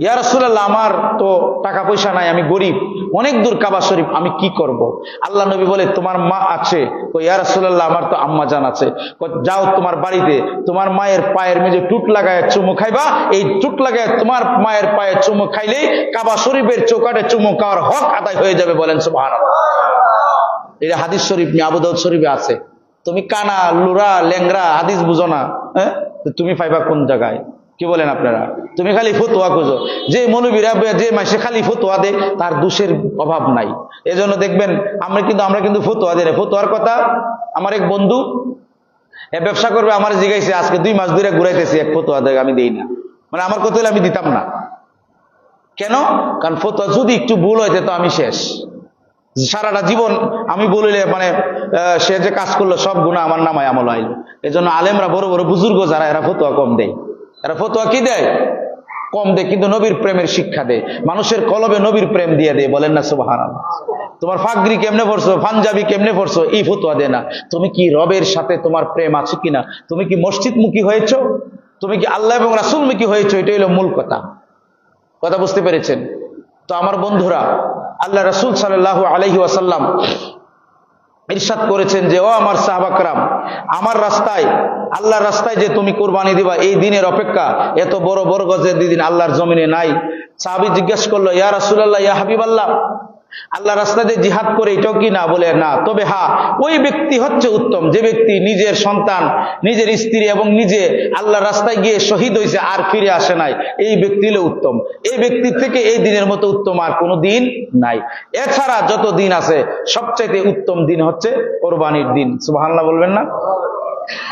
ইয়া রাসূলুল্লাহ, আমার তো টাকা পয়সা নাই, আমি গরিব, অনেক দূর কাবা শরীফ, আমি কি করব? আল্লাহ নবী বলে, তোমার মা আছে? ইয়া রাসূলুল্লাহ, আমার তো আম্মা জান আছে। যাও তোমার বাড়িতে, তোমার মায়ের পায়ের মেঝে টুট লাগায় চুমু খাইবা। এই টুট লাগায় তোমার মায়ের পায়ে চুমু খাইলেই কাবা শরীফের চৌকাটে চুমু খাওয়ার হক আদায় হয়ে যাবে। বলেন সুবহানাল্লাহ। এটা হাদিস শরীফ নিয়ে আবু দাউদ শরীফে আছে। তুমি কানা লুরা ল্যাংরা হাদিস বুঝো না, হ্যাঁ? তুমি পাইবা কোন জায়গায়? কি বলেন আপনারা? তুমি খালি ফতোয়া খুঁজো। যে মৌলবীরা যে মাসে খালি ফতোয়া দেয় তার দোষের অভাব নাই। এজন্য দেখবেন আমরা কিন্তু ফতোয়া দেয় না। ফতোয়ার কথা আমার এক বন্ধু ব্যবসা করবে, আমার জিজ্ঞাসা, আজকে 2 মাস ধরে ঘুরাইতেছি, এক ফতোয়া দেয়, আমি দেই না। মানে আমার কথা হলে আমি দিতাম না। কেন? কারণ ফতোয়া যদি একটু ভুল হইতে তো আমি শেষ। সারাটা জীবন আমি বলিলে মানে সে যে কাজ করলো সব গুনাহ আমার নামায় আমল আইল। এজন্য আলেমরা বড় বড় বুজুর্গ যারা, এরা ফতোয়া কম দেয়। এরা ফতোয়া কি দেয়? কম দেয়, কিন্তু নবীর প্রেমের শিক্ষা দেয়। মানুষের কলবে নবীর প্রেম দিয়ে দেয়। বলেন না সুবহানাল্লাহ? তোমার ফাগরি কেমনে পড়ছো, পাঞ্জাবি কেমনে পড়ছো, এই ফতোয়া দেয় না। তুমি কি রবের সাথে তোমার প্রেম আছে কিনা? তুমি কি মসজিদমুখী হয়েছো? তুমি কি আল্লাহ এবং রাসূলমুখী হয়েছো? এটাই হলো মূল কথা। কথা বুঝতে পেরেছেন? তো আমার বন্ধুরা, আল্লাহ রাসূল সাল্লাল্লাহু আলাইহি ওয়াসাল্লাম ইরশাদ করেছেন যে, ও আমার সাহাবাকরাম, আমার রাস্তায়, আল্লাহর রাস্তায় যে তুমি কুরবানি দিবা, এই দিনের অপেক্ষা এত বড় বড় গজের দিন আল্লাহর জমিনে নাই। সাহাবী জিজ্ঞেস করলো, ইয়া রাসূলুল্লাহ, ইয়া হাবিবাল্লাহ, আল্লাহ রাস্তায় যে জিহাদ করে এটাও কি না? বলে না। তবে হ্যাঁ, ওই ব্যক্তি হচ্ছে উত্তম যে ব্যক্তি নিজের সন্তান, নিজের স্ত্রী এবং নিজে আল্লাহর রাস্তায় গিয়ে শহীদ হয়েছে আর ফিরে আসে নাই, এই ব্যক্তি হলো উত্তম। এই ব্যক্তির থেকে এই দিনের মতো উত্তম আর কোনো দিন নাই। এছাড়া যত দিন আছে সবচাইতে উত্তম দিন হচ্ছে কোরবানির দিন। সুবহানাল্লাহ বলবেন না?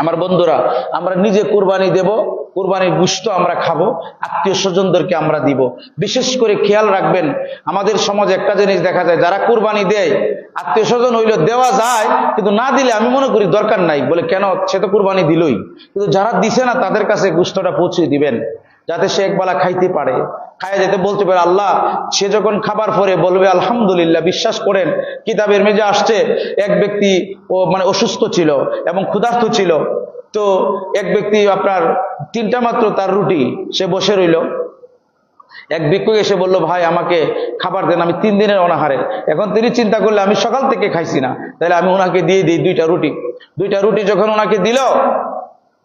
আমার বন্ধুরা, আমরা নিজে কুরবানি দেব, কুরবানির গোশত আমরা খাবো, আত্মীয় স্বজনদেরকে আমরা দিব। বিশেষ করে খেয়াল রাখবেন, আমাদের সমাজে একটা জিনিস দেখা যায়, যারা কুরবানি দেয়, আত্মীয় স্বজন হইলে দেওয়া যায়, কিন্তু না দিলে আমি মনে করি দরকার নাই। বলে কেন? সে তো কুরবানি দিলই। কিন্তু যারা দিছে না তাদের কাছে গোশতটা পৌঁছে দিবেন, যাতে সে একবেলা খাইতে পারে, খায় যেতে বলতে পারে আল্লাহ। সে যখন খাবার পরে বলবে আলহামদুলিল্লাহ। বিশ্বাস করেন, কিতাবের মেজে আসছে, এক ব্যক্তি মানে অসুস্থ ছিল এবং ক্ষুধার্ত ছিল। তো এক ব্যক্তি আপনার 3টা মাত্র তার রুটি, সে বসে রইল। এক ভিক্ষুক এসে বলল, ভাই আমাকে খাবার দেন, আমি 3 দিনের অনাহারে। এখন তিনি চিন্তা করলে, আমি সকাল থেকে খাইছি না, তাহলে আমি ওনাকে দিয়ে দিই 2টা রুটি। 2টা রুটি যখন ওনাকে দিল,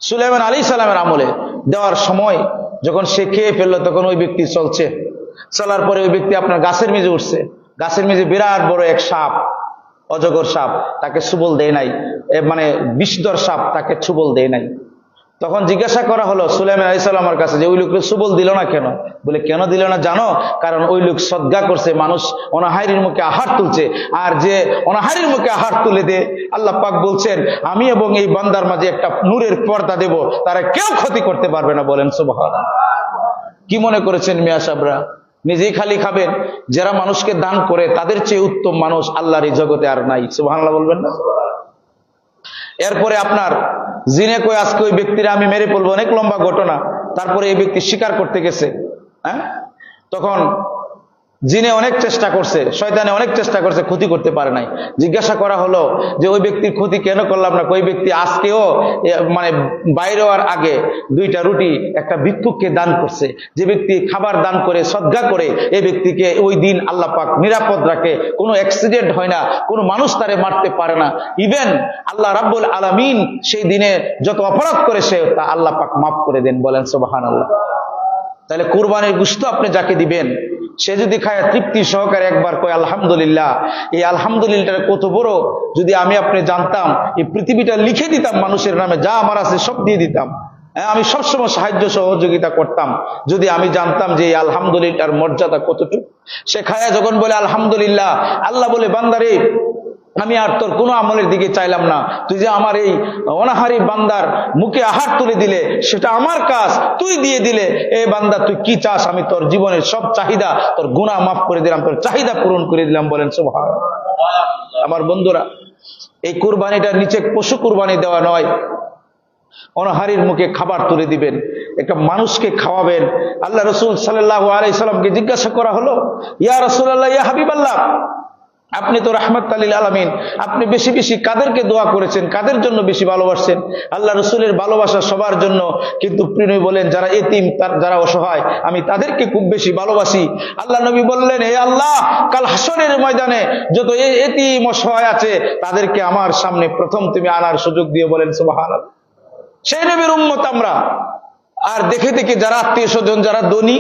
সুলাইমান আলাইহিস সালামের আমলে দেওয়ার সময় যখন সে খেয়ে ফেললো, তখন ওই ব্যক্তি চলছে। চলার পরে ওই ব্যক্তি আপনার গাছের মেঝে উঠছে। গাছের মেঝে বিরাট বড় এক সাপ, অজগর সাপ, তাকে ছুবল দেয় নাই, মানে বিষধর সাপ, তাকে ছুবল দেয় নাই। তখন জিজ্ঞাসা করা হলো সুলাইমান আলাইহিস সালামের কাছে যে, ওই লোককে ছুবল দিল না কেন? বলে, কেন দিল না জানো? কারণ ওই লোক সদকা করছে, মানুষ অনাহারীর মুখে আহার তুলছে, আর যে অনাহারীর মুখে আহার তুলে দে, আল্লাহ পাক বলছেন আমি এবং এই বান্দার মাঝে একটা নূরের পর্দা দেব, তারা কেউ ক্ষতি করতে পারবে না। বলেন সুবহানাল্লাহ। কি মনে করেছেন মিয়া সাহেবরা? নিজেই খালি খাবেন? যারা মানুষকে দান করে তাদের চেয়ে উত্তম মানুষ আল্লাহর এই জগতে আর নাই। সুবহানাল্লাহ বলবেন না? এরপরে আপনার জিনে কই, আজকে ওই ব্যক্তিরা আমি মেরে ফেলবো, অনেক লম্বা ঘটনা। তারপরে এই ব্যক্তি স্বীকার করতে গেছে। তখন জিনে অনেক চেষ্টা করছে, শয়তানে অনেক চেষ্টা করছে, ক্ষতি করতে পারে নাই। জিজ্ঞাসা করা হলো যে, ওই ব্যক্তির ক্ষতি কেন করলাম না? ওই ব্যক্তি আজকেও মানে বাইরে হওয়ার আগে 2টা রুটি একটা ভিক্ষুককে দান করছে। যে ব্যক্তি খাবার দান করে, সদকা করে, এই ব্যক্তিকে ওই দিন আল্লাহ পাক নিরাপদ রাখে, কোনো অ্যাক্সিডেন্ট হয় না, কোনো মানুষ তারে মারতে পারে না। ইভেন আল্লাহ রাব্বুল আলামিন সেই দিনে যত অপরাধ করে সে তা আল্লাহ পাক মাফ করে দেন। বলেন সুবহানাল্লাহ। তাহলে কুরবানির গোশত আপনি যাকে দিবেন, সে যদি খায় তৃপ্তি সহকারে একবার কয় আলহামদুলিল্লাহ, এই আলহামদুলিল্লাহ কত বড় যদি আমি আপনি জানতাম, এই পৃথিবীটা লিখে দিতাম, মানুষের নামে যা আমার আছে সব দিয়ে দিতাম। আমি সবসময় সাহায্য সহযোগিতা করতাম যদি আমি জানতাম যে এই আলহামদুলিল্লাহর মর্যাদা কতটুকু। সে খায়া যখন বলে আলহামদুলিল্লাহ, আল্লাহ বলে বান্দারে আমি আর তোর কোনো আমলের দিকে চাইলাম না, তুই যে আমার এই অনাহারী বান্দার মুখে আহার তুলে দিলে সেটা আমার কাজ, তুই দিয়ে দিলে। এই বান্দা তুই কি চাস, আমি তোর জীবনের সব চাহিদা, তোর গুনাহ মাফ করে দিলাম, তোর চাহিদা পূরণ করে দিলাম। বলেন সুবহানাল্লাহ। আমার বন্ধুরা, এই কুরবানিটার নিচে পশু কুরবানি দেওয়া নয়, অনাহারীর মুখে খাবার তুলে দিবেন, একটা মানুষকে খাওয়াবেন। আল্লাহ রাসূল সাল্লাল্লাহু আলাইহি সাল্লামকে জিজ্ঞাসা করা হলো, ইয়া রাসূলুল্লাহ, ইয়া হাবিবাল্লাহ, আপনি তো রাহমাতুল লিল আলামিন, আপনি বেশি বেশি কাদেরকে দোয়া করেছেন, কাদের জন্য বেশি ভালোবাসেন? আল্লাহ রাসূলের ভালোবাসা সবার জন্য, কিন্তু প্রিয় নবী বলেন যারা এতিম, যারা অসহায়, আমি তাদেরকে খুব বেশি ভালোবাসি। আল্লাহ নবী বললেন, হে আল্লাহ, কাল হাসরের ময়দানে যত এতিম অসহায় আছে তাদেরকে আমার সামনে প্রথম তুমি আনার সুযোগ দিয়ে। বলেন সুবহানাল্লাহ। সেই নবীর উম্মত আমরা। আর দেখে দেখে যারা আত্মীয় স্বজন, যারা ধনী,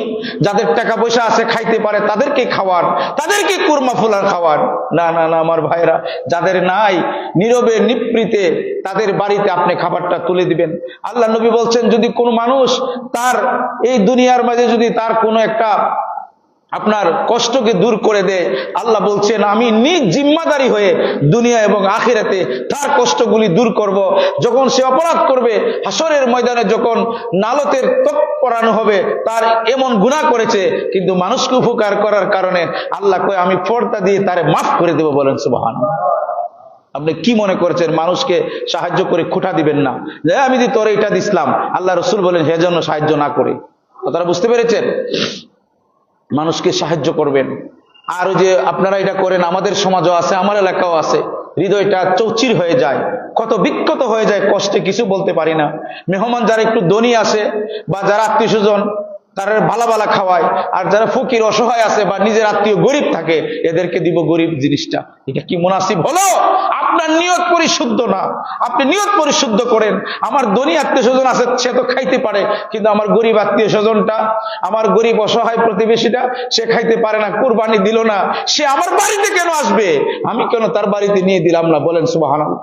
যাদের টাকা পয়সা আছে, খাইতে পারে, তাদেরকে খাওয়ান, তাদেরকে কুরমা ফুলার খাওয়ান। না না না আমার ভাইরা, যাদের নাই, নীরবে নিপৃতে তাদের বাড়িতে আপনি খাবারটা তুলে দিবেন। আল্লাহ নবী বলছেন, যদি কোনো মানুষ তার এই দুনিয়ার মাঝে যদি তার কোনো একটা আপনার কষ্টকে দূর করে দেয়, আল্লাহ বলছেন আমি নিজ জিম্মাদারি হয়ে দুনিয়া এবং আখিরাতে তার কষ্টগুলি দূর করব। যখন সে অপরাধ করবে, হাসরের ময়দানে যখন নালতের ত্বক পরানো হবে, তার এমন গুনাহ করেছে, কিন্তু মানুষকে উপকার করার কারণে আল্লাহ কয় আমি পর্দা দিয়ে তারে মাফ করে দেব। বলেন সুবহানাল্লাহ। আপনি কি মনে করেছেন মানুষকে সাহায্য করে খোঁটা দিবেন না, যে আমি দি তোরে এটা দিছিলাম? আল্লাহ রাসূল বলেন হে জন্য সাহায্য না করে। আপনারা বুঝতে পেরেছেন? মানুষকে সাহায্য করবেন। আর যে আপনারা এটা করেন, আমাদের সমাজও আছে, আমার এলাকাও আছে, হৃদয়টা চৌচির হয়ে যায়, কত বিক্ষত হয়ে যায়, কষ্টে কিছু বলতে পারি না। মেহমান যারা একটু ধনী আসে বা যারা আত্মীয় স্বজন, তারা ভালা ভালা খাওয়ায়, আর যারা ফকির অসহায় আছে বা নিজের আত্মীয় গরিব থাকে, এদেরকে দিব গরিব জিনিসটা। এটা কি মুনাসিব হলো? আপনার নিয়ত পরিশুদ্ধ না। আপনি নিয়ত পরিশুদ্ধ করেন। আমার ধনী আত্মীয় স্বজন আছে, সে তো খাইতে পারে, কিন্তু আমার গরিব আত্মীয় স্বজনটা, আমার গরিব অসহায় প্রতিবেশীটা, সে খাইতে পারে না, কুরবানি দিল না, সে আমার বাড়িতে কেন আসবে? আমি কেন তার বাড়িতে নিয়ে দিলাম না? বলেন সুবহানাল্লাহ।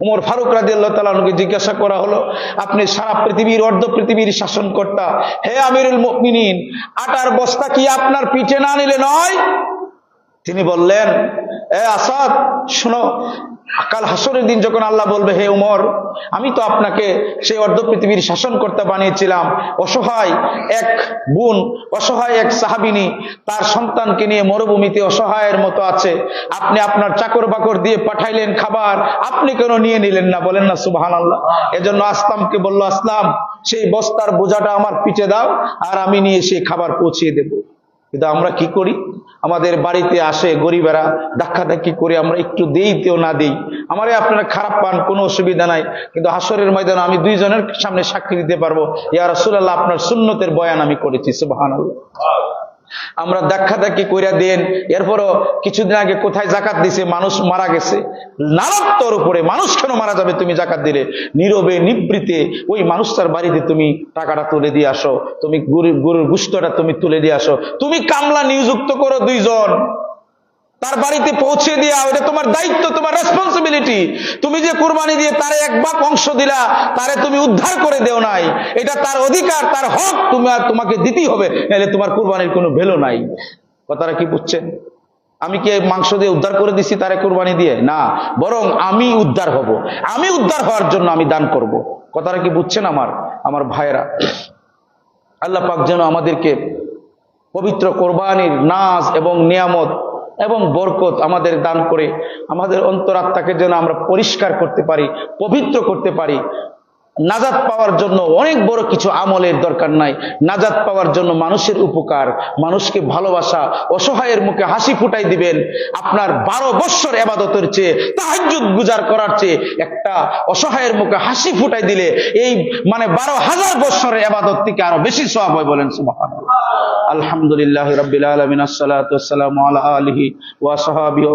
উমর ফারুক রাদিয়াল্লাহু তাআলা আনহুকে জিজ্ঞাসা করা হলো, আপনি সারা পৃথিবীর, অর্ধ পৃথিবীর শাসনকর্তা, হে আমিরুল মুমিনিন, আটার বস্তা কি আপনার পিঠে না নিলে নয়? তিনি বললেন, এ আসাদ, শোনো, কাল হাসরের দিন যখন আল্লাহ বলবে, হে উমর, আমি তো আপনাকে সেই অর্ধ পৃথিবীর শাসনকর্তা বানিয়েছিলাম, অসহায় এক বোন, অসহায় এক সাহাবিনী তার সন্তানকে নিয়ে মরুভূমিতে অসহায়ের মতো আছে, আপনি আপনার চাকর বাকর দিয়ে পাঠাইলেন খাবার, আপনি কেন নিয়ে নিলেন না? বলেন না সুবহানাল্লাহ। এজন্য আসলামকে বলল, আসলাম, সেই বস্তার বোঝাটা আমার পিঠে দাও, আর আমি নিয়ে সেই খাবার পৌঁছিয়ে দেব। কিন্তু আমরা কি করি? আমাদের বাড়িতে আসে গরিবেরা, ধাক্কাধাক্কি করে আমরা একটু দেই, তেও না দেই, আমারে আপনারা খারাপ পান, কোনো অসুবিধা নাই, কিন্তু হাসরের ময়দানে আমি দুইজনের সামনে সাক্ষী দিতে পারবো, ইয়া রাসূলুল্লাহ, আপনার সুন্নতের বয়ান আমি করেছি। সুবহানাল্লাহ। আমরা ধাক্কাধাক্কি কইরা দেন, এরপরও কিছুদিন আগে কোথায় জাকাত দিছে, মানুষ মারা গেছে, নারত্বর উপরে, মানুষ কেন মারা যাবে তুমি জাকাত দিলে? নীরবে নিবৃতে ওই মানুষটার বাড়িতে তুমি টাকাটা তুলে দিয়ে আসো, তুমি গরুর গোশতটা তুমি তুলে দিয়ে আসো, তুমি কামলা নিযুক্ত করো দুইজন, তার বাড়িতে পৌঁছে দিয়া, এটা তোমার দায়িত্ব, তোমার রেসপন্সিবিলিটি। তুমি যে কুরবানি দিয়ে তারে এক ভাগ অংশ দিলা, তারে তুমি উদ্ধার করে দেও নাই, এটা তার অধিকার, তার হক, তোমাকে দিতেই হবে, নাহলে তোমার কুরবানির কোনো ভ্যালু নাই। কথাটা কি বুঝছেন? আমি কি মাংস দিয়ে উদ্ধার করে দিছি তারে কুরবানি দিয়ে? না, বরং আমি উদ্ধার হব, আমি উদ্ধার হওয়ার জন্য আমি দান করব। কথাটা কি বুঝছেন আমার ভাইয়েরা? আল্লাহ পাক যেন আমাদেরকে পবিত্র কোরবানির নাজ এবং নিয়ামত এবং বরকত আমাদের দান করে আমাদের অন্তরাত্মাকে যেন আমরা পরিষ্কার করতে পারি, পবিত্র করতে পারি। নাজাত পাওয়ার জন্য অনেক বড় কিছু আমলের দরকার নাই। নাজাত পাওয়ার জন্য মানুষের উপকার, মানুষকে ভালোবাসা, অসহায়ের মুখে হাসি ফুটাই দিবেন। আপনার 12 বৎসর ইবাদতের চেয়ে, তাহাজ্জুদ গুজার করার চেয়ে একটা অসহায়ের মুখে হাসি ফুটাই দিলে এই 12,000 বৎসরের ইবাদত থেকে আরো বেশি সওয়াব হয়। বলেন সুবহানাল্লাহ। আলহামদুলিল্লাহি রাব্বিল আলামিন, আসসালাতু ওয়াসসালামু আলা আলিহি ওয়া সাহবিহি।